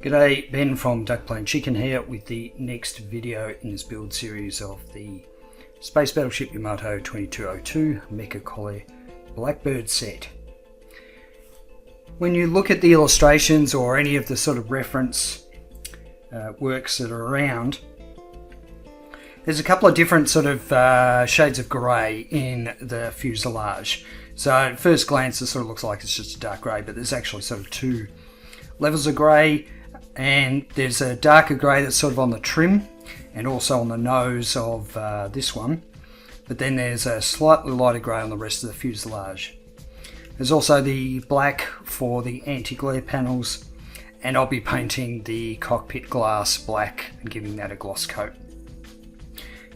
G'day, Ben from Duck Plain Chicken here with the next video in this build series of the Space Battleship Yamato 2202 Mecha Colle Blackbird set. When you look at the illustrations or any of the sort of reference works that are around, there's a couple of different sort of shades of grey in the fuselage. So at first glance it sort of looks like it's just a dark grey, but there's actually sort of two levels of grey. And there's a darker grey that's sort of on the trim and also on the nose of this one, but then there's a slightly lighter grey on the rest of the fuselage. There's also the black for the anti-glare panels, and I'll be painting the cockpit glass black and giving that a gloss coat.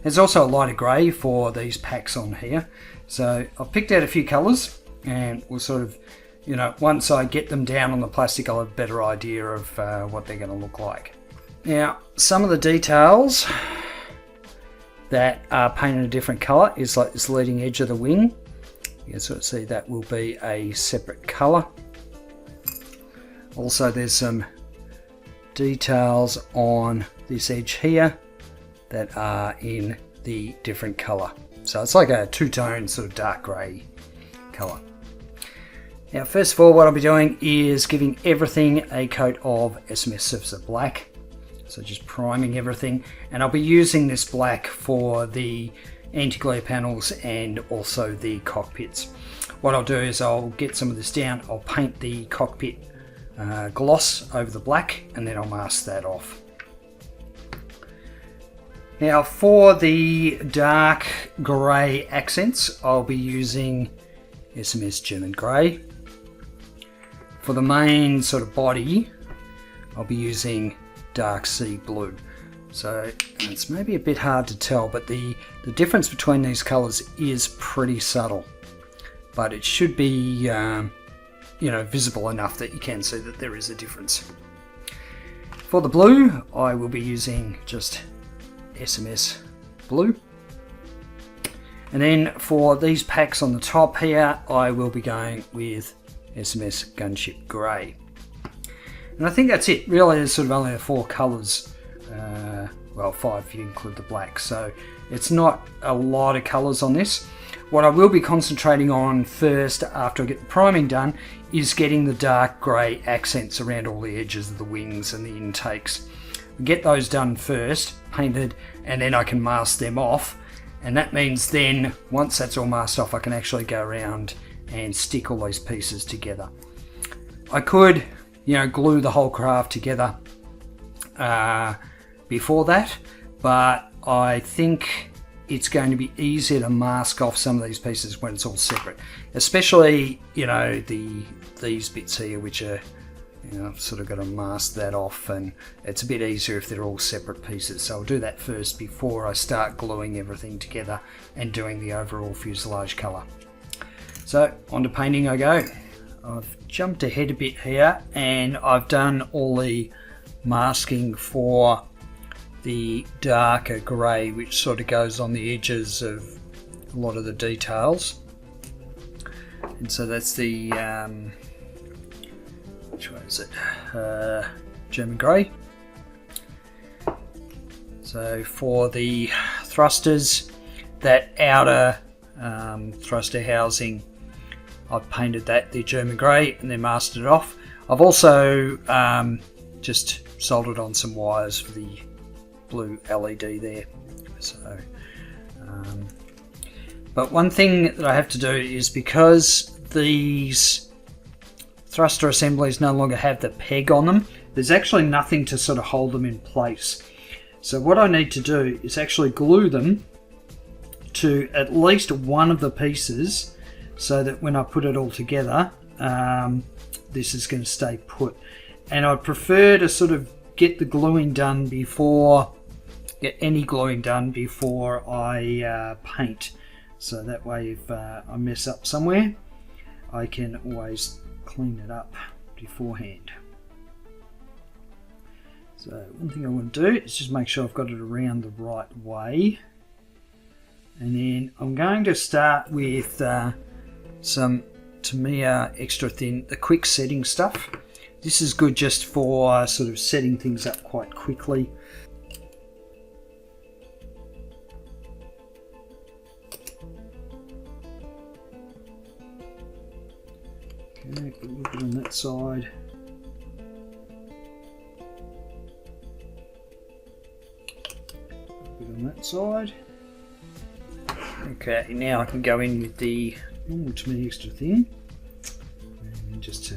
There's also a lighter grey for these packs on here, so I've picked out a few colours and we'll sort of, you know, once I get them down on the plastic, I'll have a better idea of what they're going to look like. Now, some of the details that are painted a different colour is like this leading edge of the wing. You can sort of see that will be a separate colour. Also, there's some details on this edge here that are in the different colour. So it's like a two-tone sort of dark grey colour. Now, first of all, what I'll be doing is giving everything a coat of SMS Surfacer Black. So just priming everything. And I'll be using this black for the anti-glare panels and also the cockpits. What I'll do is I'll get some of this down. I'll paint the cockpit gloss over the black and then I'll mask that off. Now, for the dark grey accents, I'll be using SMS German Grey. For the main sort of body, I'll be using dark sea blue. So it's maybe a bit hard to tell, but the difference between these colours is pretty subtle. But it should be, you know, visible enough that you can see that there is a difference. For the blue, I will be using just SMS blue. And then for these packs on the top here, I will be going with SMS Gunship Grey. And I think that's it. Really, there's sort of only the four colours. Well, five if you include the black. So it's not a lot of colours on this. What I will be concentrating on first, after I get the priming done, is getting the dark grey accents around all the edges of the wings and the intakes. Get those done first, painted, and then I can mask them off. And that means then, once that's all masked off, I can actually go around and stick all these pieces together. I could, you know, glue the whole craft together before that, but I think it's going to be easier to mask off some of these pieces when it's all separate. Especially, you know, these bits here, which are, you know, I've sort of got to mask that off, and it's a bit easier if they're all separate pieces. So I'll do that first before I start gluing everything together and doing the overall fuselage colour. So on to painting I go. I've jumped ahead a bit here and I've done all the masking for the darker grey, which sort of goes on the edges of a lot of the details. And so that's the which one is it? German Grey. So for the thrusters, that outer thruster housing, I've painted that the German Grey and then masked it off. I've also just soldered on some wires for the blue LED there. So, but one thing that I have to do is, because these thruster assemblies no longer have the peg on them, there's actually nothing to sort of hold them in place. So what I need to do is actually glue them to at least one of the pieces, so that when I put it all together, this is going to stay put. And I'd prefer to sort of get the gluing done before, get any gluing done before I paint. So that way, if I mess up somewhere, I can always clean it up beforehand. So one thing I want to do is just make sure I've got it around the right way. And then I'm going to start with some Tamiya extra thin, the quick setting stuff. This is good just for sort of setting things up quite quickly. Okay, a little bit on that side. A bit on that side. Okay, now I can go in with the normal to me extra thing and just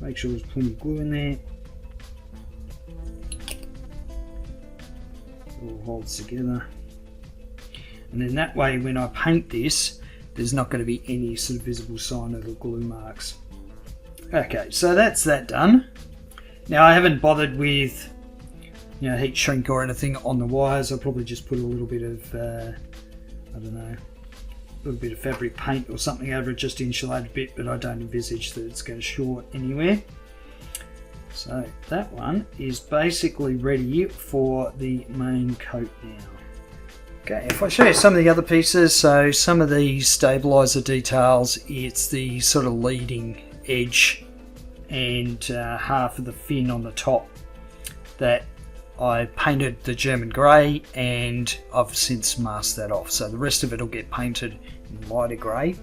make sure there's plenty of glue in there. It all holds together. And then that way when I paint this, there's not going to be any sort of visible sign of the glue marks. Okay, so that's that done. Now I haven't bothered with heat shrink or anything on the wires. I'll probably just put a little bit of, I don't know, a little bit of fabric paint or something over it just to insulate a bit, but I don't envisage that it's going to short anywhere. So that one is basically ready for the main coat now. Okay, if I show you some of the other pieces, so some of the stabilizer details, it's the sort of leading edge and half of the fin on the top that I painted the German grey, and I've since masked that off. So the rest of it will get painted in lighter grey. So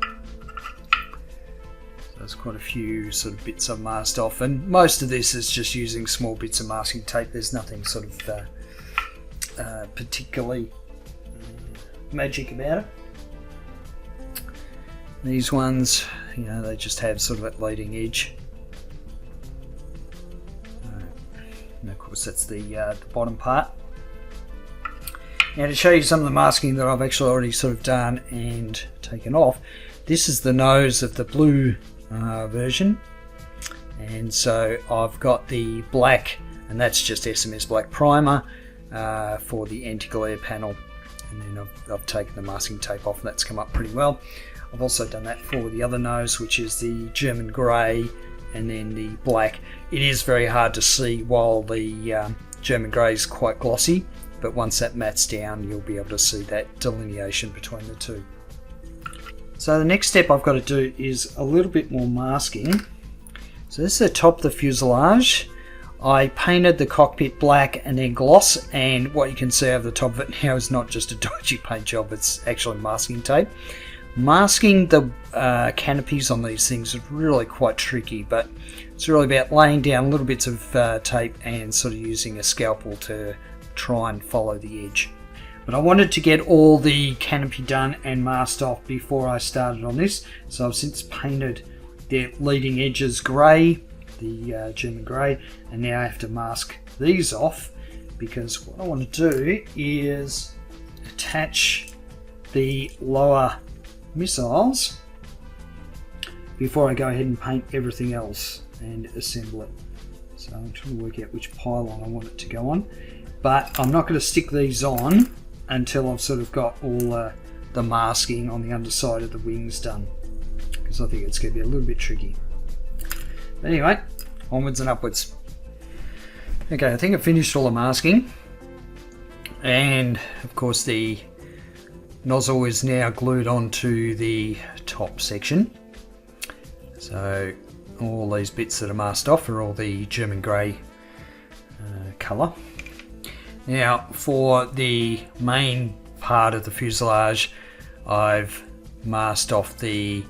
there's quite a few sort of bits I've masked off, and most of this is just using small bits of masking tape. There's nothing sort of particularly magic about it. These ones, they just have sort of that leading edge. And of course that's the bottom part. Now to show you some of the masking that I've actually already sort of done and taken off, this is the nose of the blue version, and so I've got the black, and that's just SMS black primer for the anti-glare panel. And then I've taken the masking tape off, and that's come up pretty well. I've also done that for the other nose, which is the German grey and then the black. It is very hard to see while the German grey is quite glossy, but once that mattes down you'll be able to see that delineation between the two. So the next step I've got to do is a little bit more masking. So this is the top of the fuselage. I painted the cockpit black and then gloss, and what you can see over the top of it now is not just a dodgy paint job, it's actually masking tape. Masking the canopies on these things is really quite tricky, but it's really about laying down little bits of tape and sort of using a scalpel to try and follow the edge. But I wanted to get all the canopy done and masked off before I started on this, so I've since painted the leading edges grey, the German grey, and now I have to mask these off, because what I want to do is attach the lower missiles before I go ahead and paint everything else and assemble it. So I'm trying to work out which pylon I want it to go on, but I'm not going to stick these on until I've sort of got all the masking on the underside of the wings done, because I think it's going to be a little bit tricky. But anyway, onwards and upwards. Okay, I think I finished all the masking, and of course the nozzle is now glued onto the top section. So all these bits that are masked off are all the German grey colour. Now for the main part of the fuselage, I've masked off the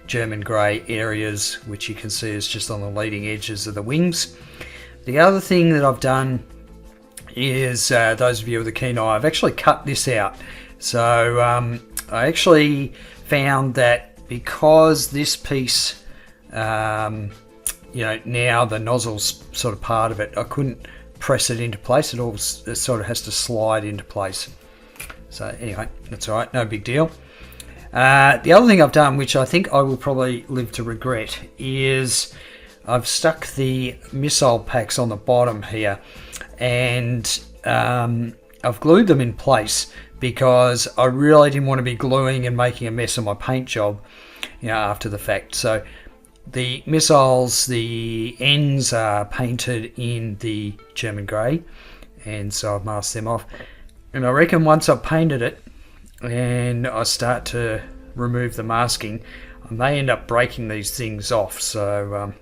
German grey areas, which you can see is just on the leading edges of the wings. The other thing that I've done is, those of you with a keen eye, I've actually cut this out. So I actually found that because this piece, now the nozzle's sort of part of it, I couldn't press it into place. It sort of has to slide into place. So anyway, that's all right, no big deal. The other thing I've done, which I think I will probably live to regret, is I've stuck the missile packs on the bottom here, and I've glued them in place because I really didn't want to be gluing and making a mess of my paint job, after the fact. So the missiles, the ends are painted in the German grey, and so I've masked them off. And I reckon once I've painted it and I start to remove the masking, I may end up breaking these things off. So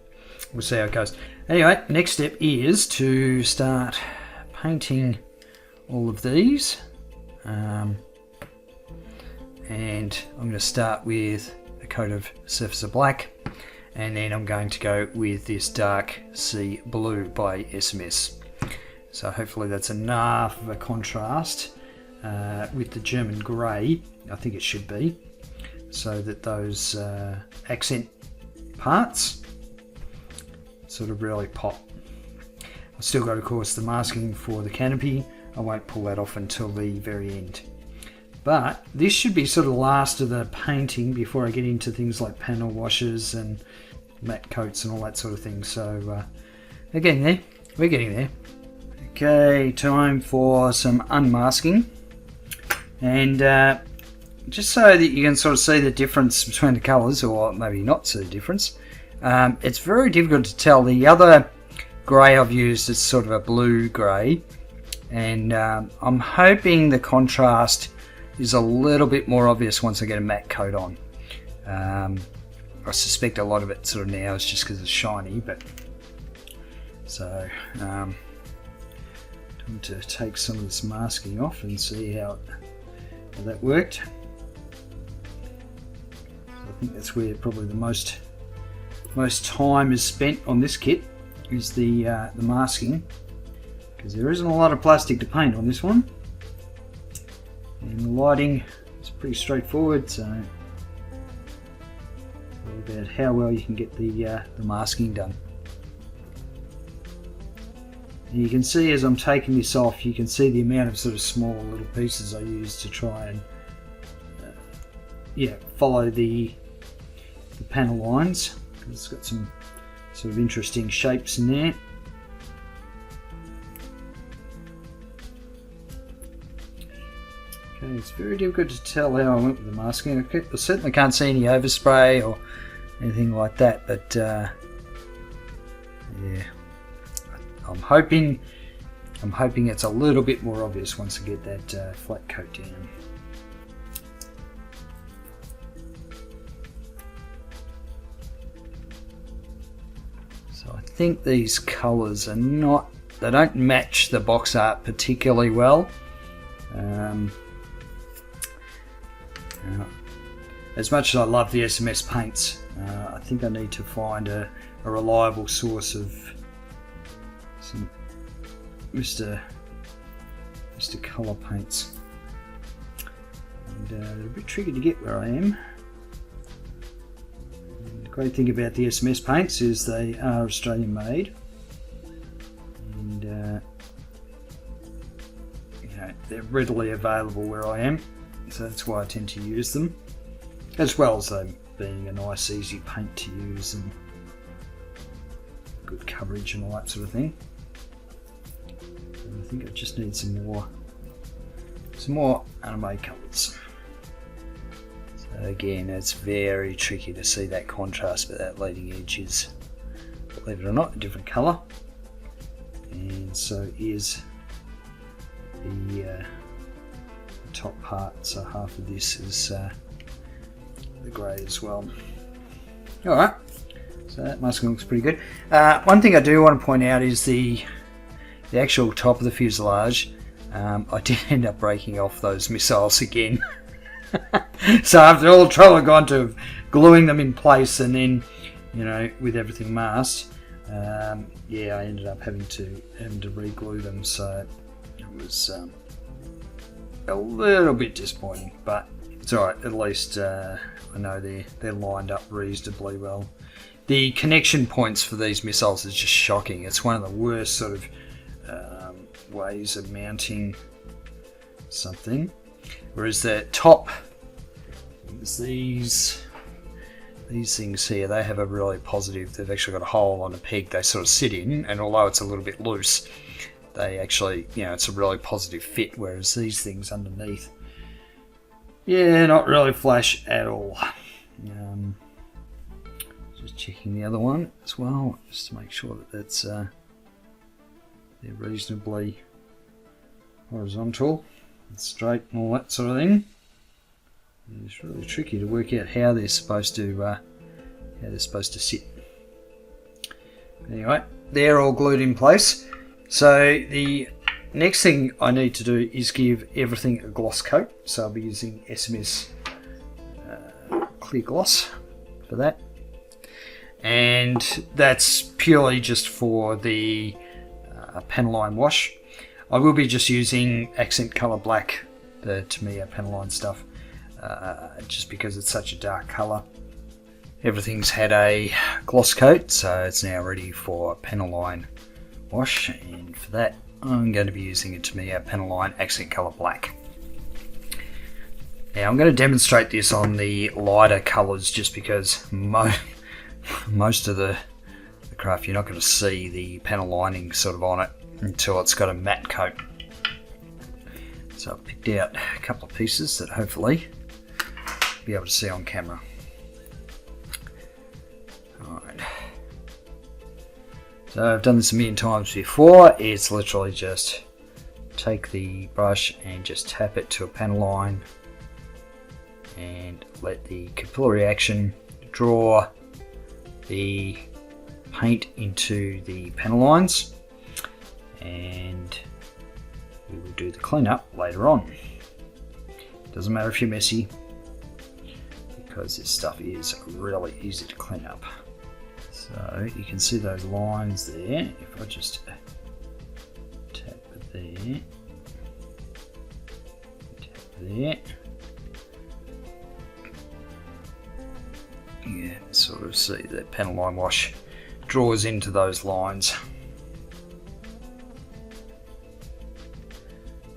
we'll see how it goes. Anyway, next step is to start painting all of these. And I'm going to start with a coat of surface of black, and then I'm going to go with this dark sea blue by SMS. So hopefully that's enough of a contrast with the German grey. I think it should be, so that those accent parts sort of really pop. I've still got, of course, the masking for the canopy. I won't pull that off until the very end. But this should be sort of last of the painting before I get into things like panel washes and matte coats and all that sort of thing. So we're getting there. We're getting there. Okay, time for some unmasking. And just so that you can sort of see the difference between the colours, or maybe not see the difference, it's very difficult to tell. The other grey I've used is sort of a blue grey, and I'm hoping the contrast is a little bit more obvious once I get a matte coat on. I suspect a lot of it sort of now is just because it's shiny, but so I'm going to take some of this masking off and see how that worked. I think that's where probably the most time is spent on this kit, is the masking, because there isn't a lot of plastic to paint on this one, and the lighting is pretty straightforward, so it's all about how well you can get the masking done. And you can see as I'm taking this off, you can see the amount of sort of small little pieces I use to try and follow the panel lines, because it's got some sort of interesting shapes in there. Okay, it's very difficult to tell how I went with the masking. I certainly can't see any overspray or anything like that, but yeah, I'm hoping it's a little bit more obvious once I get that flat coat down. So I think these colours are not, they don't match the box art particularly well. As much as I love the SMS paints, I think I need to find a reliable source of some Mr. Colour paints. And they're a bit tricky to get where I am. And the great thing about the SMS paints is they are Australian made, and they're readily available where I am, so that's why I tend to use them, as well as them being a nice easy paint to use and good coverage and all that sort of thing. And I think I just need some more anime colours. So again, it's very tricky to see that contrast, but that leading edge is, believe it or not, a different colour, and so is the top part. So half of this is the grey as well. Alright, so that masking looks pretty good. One thing I do want to point out is the actual top of the fuselage. I did end up breaking off those missiles again. So after all the trouble I've gone to gluing them in place, and then, with everything masked, yeah, I ended up having to re-glue them. So it was a little bit disappointing, but it's alright. At least I know they're lined up reasonably well. The connection points for these missiles is just shocking. It's one of the worst sort of ways of mounting something. Whereas the top, these things here, they have a really positive, they've actually got a hole on a peg they sort of sit in, and although it's a little bit loose, they actually, it's a really positive fit, whereas these things underneath, yeah, not really flash at all. Just checking the other one as well, just to make sure that that's they're reasonably horizontal and straight and all that sort of thing. And it's really tricky to work out how they're supposed to sit. Anyway, they're all glued in place. So the next thing I need to do is give everything a gloss coat. So I'll be using SMS clear gloss for that. And that's purely just for the panel line wash. I will be just using accent colour black, the Tamiya panel line stuff, just because it's such a dark colour. Everything's had a gloss coat, so it's now ready for panel line wash, and for that I'm going to be using a Tamiya panel line accent colour black. Now I'm going to demonstrate this on the lighter colours just because most of the craft you're not going to see the panel lining sort of on it until it's got a matte coat. So I've picked out a couple of pieces that hopefully you'll be able to see on camera. Alright. So I've done this a million times before. It's literally just take the brush and just tap it to a panel line and let the capillary action draw the paint into the panel lines, and we will do the cleanup later on. Doesn't matter if you're messy, because this stuff is really easy to clean up. So you can see those lines there. If I just tap there, tap there, you can sort of see that panel line wash draws into those lines.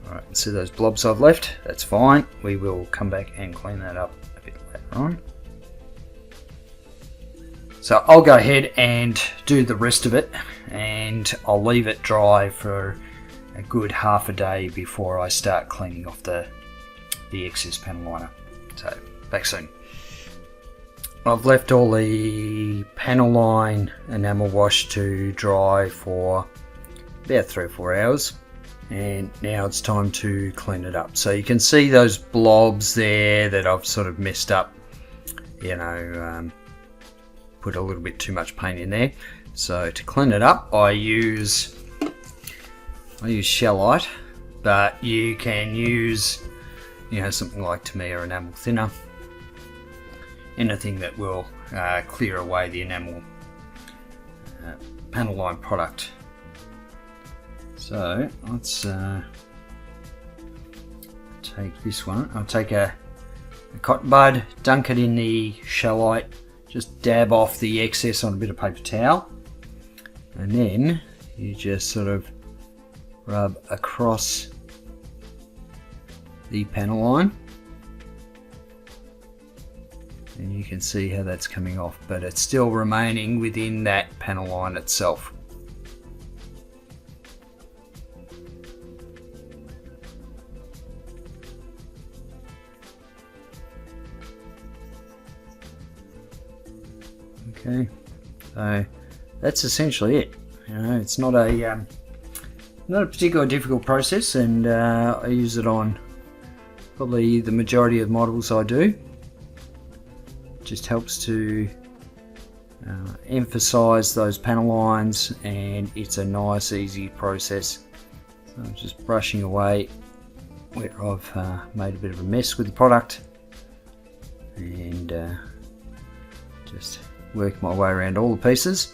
Alright, see those blobs I've left? That's fine. We will come back and clean that up a bit later on. So I'll go ahead and do the rest of it, and I'll leave it dry for a good half a day before I start cleaning off the excess panel liner. So back soon. I've left all the panel line enamel wash to dry for about 3 or 4 hours, and now it's time to clean it up. So you can see those blobs there that I've sort of messed up, you know, put a little bit too much paint in there. So to clean it up, I use Shellite, but you can use, you know, something like Tamiya enamel thinner. Anything that will clear away the enamel panel line product. So let's take this one. I'll take a cotton bud, dunk it in the Shellite, just dab off the excess on a bit of paper towel, and then you just sort of rub across the panel line. And you can see how that's coming off, but it's still remaining within that panel line itself. Okay, so that's essentially it. You know, it's not a particularly difficult process, and I use it on probably the majority of models I do. Just helps to emphasize those panel lines, and it's a nice easy process. So I'm just brushing away where I've made a bit of a mess with the product, and just work my way around all the pieces.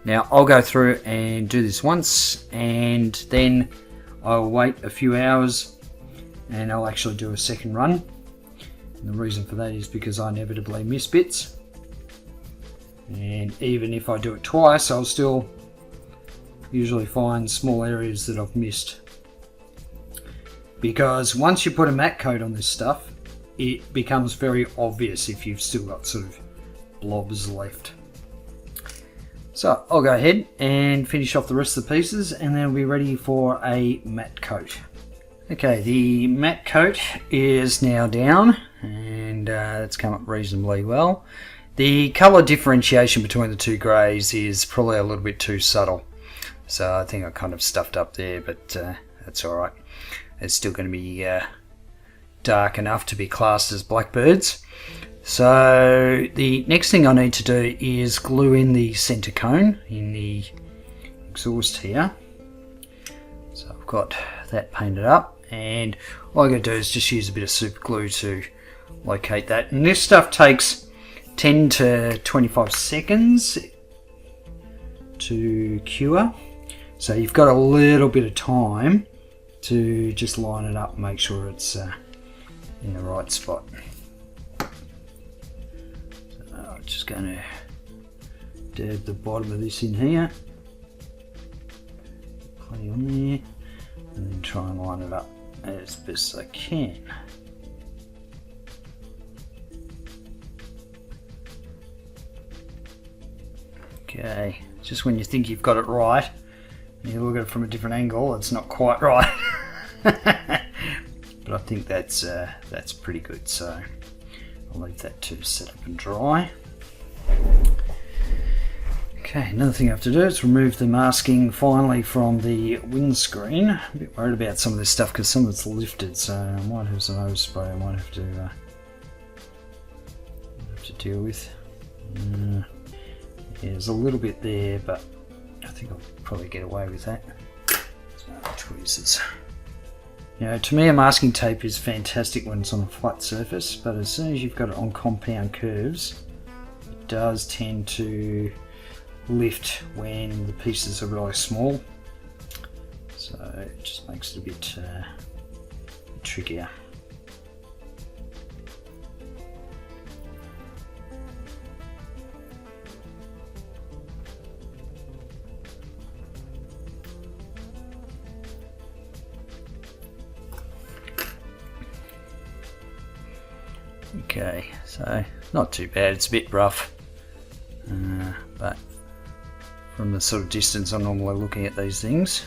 Now I'll go through and do this once, and then I'll wait a few hours and I'll actually do a second run. And the reason for that is because I inevitably miss bits, and even if I do it twice, I'll still usually find small areas that I've missed. Because once you put a matte coat on this stuff, it becomes very obvious if you've still got sort of blobs left. So I'll go ahead and finish off the rest of the pieces, and then we'll be ready for a matte coat. Okay, the matte coat is now down, and it's come up reasonably well. The colour differentiation between the two greys is probably a little bit too subtle, so I think I kind of stuffed up there, but that's alright. It's still going to be dark enough to be classed as blackbirds. So the next thing I need to do is glue in the center cone in the exhaust here. So I've got that painted up, and all I got to do is just use a bit of super glue to locate that. And this stuff takes 10 to 25 seconds to cure, so you've got a little bit of time to just line it up and make sure it's in the right spot. So I'm just going to dab the bottom of this in here, plenty on there, and then try and line it up as best I can. Okay, just when you think you've got it right, and you look at it from a different angle, it's not quite right. But I think that's pretty good, so I'll leave that to set up and dry. Okay, another thing I have to do is remove the masking finally from the windscreen. I'm a bit worried about some of this stuff because some of it's lifted, so I might have some overspray I might have to deal with. Yeah, there's a little bit there, but I think I'll probably get away with that. So, tweezers. You know, to me a masking tape is fantastic when it's on a flat surface, but as soon as you've got it on compound curves, it does tend to lift when the pieces are really small. So it just makes it a bit trickier. Okay, so not too bad, it's a bit rough, but from the sort of distance I'm normally looking at these things,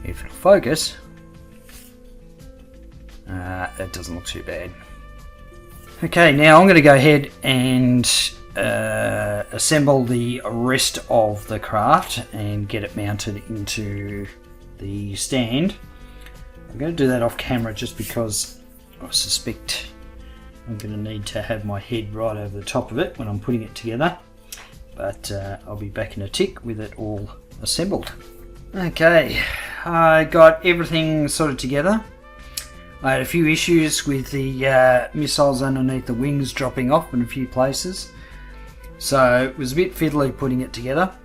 if it'll focus, it doesn't look too bad. Okay, now I'm going to go ahead and assemble the rest of the craft and get it mounted into the stand. I'm going to do that off camera just because I suspect I'm going to need to have my head right over the top of it when I'm putting it together, but I'll be back in a tick with it all assembled. Okay, I got everything sort of together. I had a few issues with the missiles underneath the wings dropping off in a few places, so it was a bit fiddly putting it together,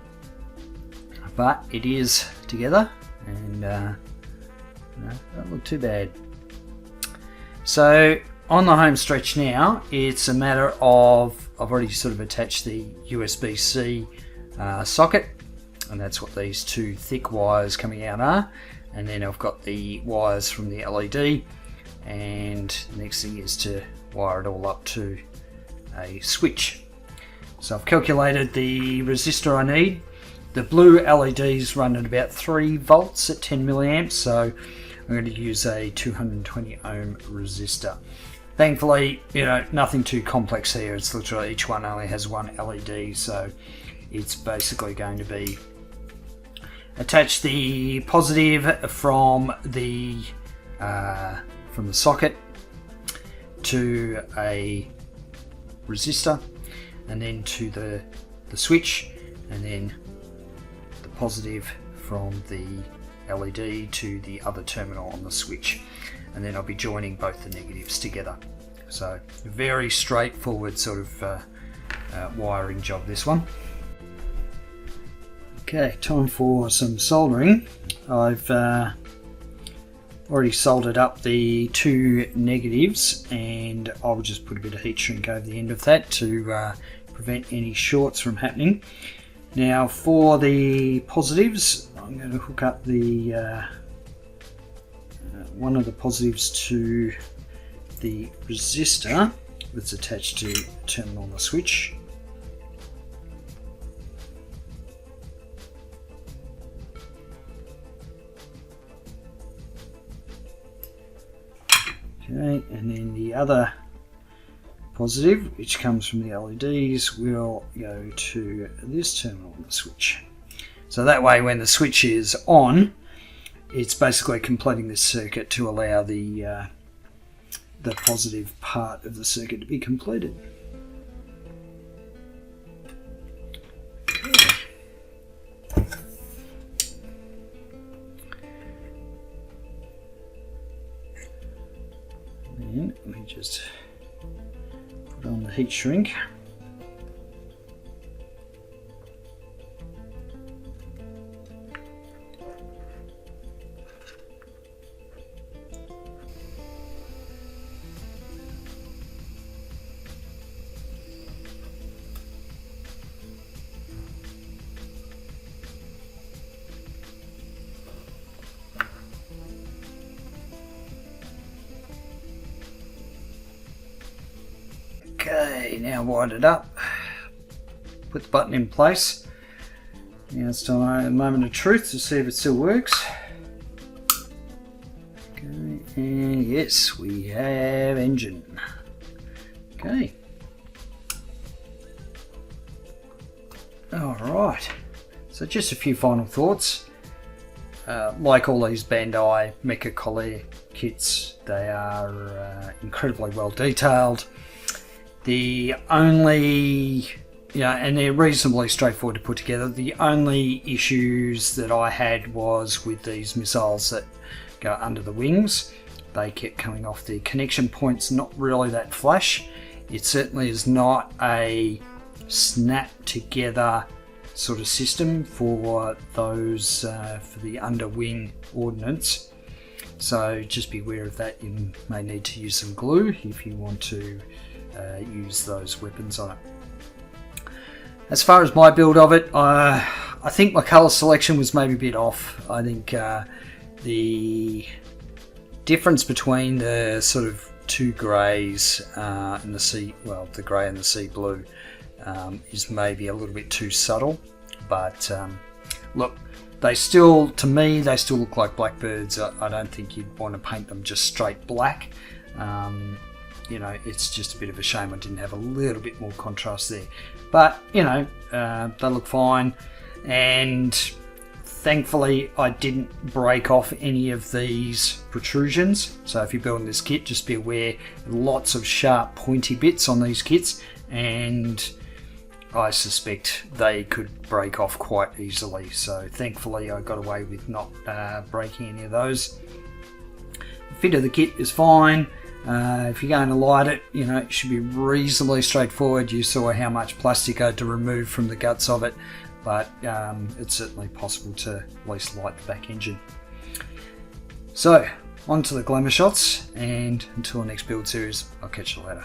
but it is together, and don't look too bad. So on the home stretch now, it's a matter of, I've already sort of attached the USB-C socket, and that's what these two thick wires coming out are, and then I've got the wires from the LED, and the next thing is to wire it all up to a switch. So I've calculated the resistor I need. The blue LEDs run at about 3 volts at 10 milliamps, so I'm going to use a 220 ohm resistor. Thankfully, you know, nothing too complex here. It's literally each one only has one LED, so it's basically going to be attach the positive from the socket to a resistor, and then to the switch, and then the positive from the LED to the other terminal on the switch, and then I'll be joining both the negatives together. So very straightforward sort of wiring job, this one. Okay, time for some soldering. I've already soldered up the two negatives, and I'll just put a bit of heat shrink over the end of that to prevent any shorts from happening. Now for the positives, I'm going to hook up the one of the positives to the resistor that's attached to the terminal on the switch. Okay, and then the other positive, which comes from the LEDs, will go to this terminal on the switch. So that way when the switch is on, it's basically completing this circuit to allow the the positive part of the circuit to be completed. And let me just put on the heat shrink. Okay, now wind it up, put the button in place. Now it's time a moment of truth to see if it still works. Okay, and yes, we have engine. Okay. Alright, so just a few final thoughts. Like all these Bandai Mecha Colle kits, they are incredibly well detailed. The only, and they're reasonably straightforward to put together. The only issues that I had was with these missiles that go under the wings. They kept coming off. The connection points not really that flush. It certainly is not a snap together sort of system for those for the underwing ordnance. So just be aware of that. You may need to use some glue if you want to use those weapons on it. As far as my build of it, I think my colour selection was maybe a bit off. I think the difference between the sort of two greys and the sea, well, the grey and the sea blue is maybe a little bit too subtle. But look, they still, to me, they still look like Blackbirds. I don't think you'd want to paint them just straight black. It's just a bit of a shame I didn't have a little bit more contrast there. But, they look fine. And thankfully, I didn't break off any of these protrusions. So if you're building this kit, just be aware, lots of sharp, pointy bits on these kits. And I suspect they could break off quite easily. So thankfully, I got away with not breaking any of those. The fit of the kit is fine. If you're going to light it, it should be reasonably straightforward. You saw how much plastic I had to remove from the guts of it, but it's certainly possible to at least light the back engine. So, on to the glamour shots, and until the next build series, I'll catch you later.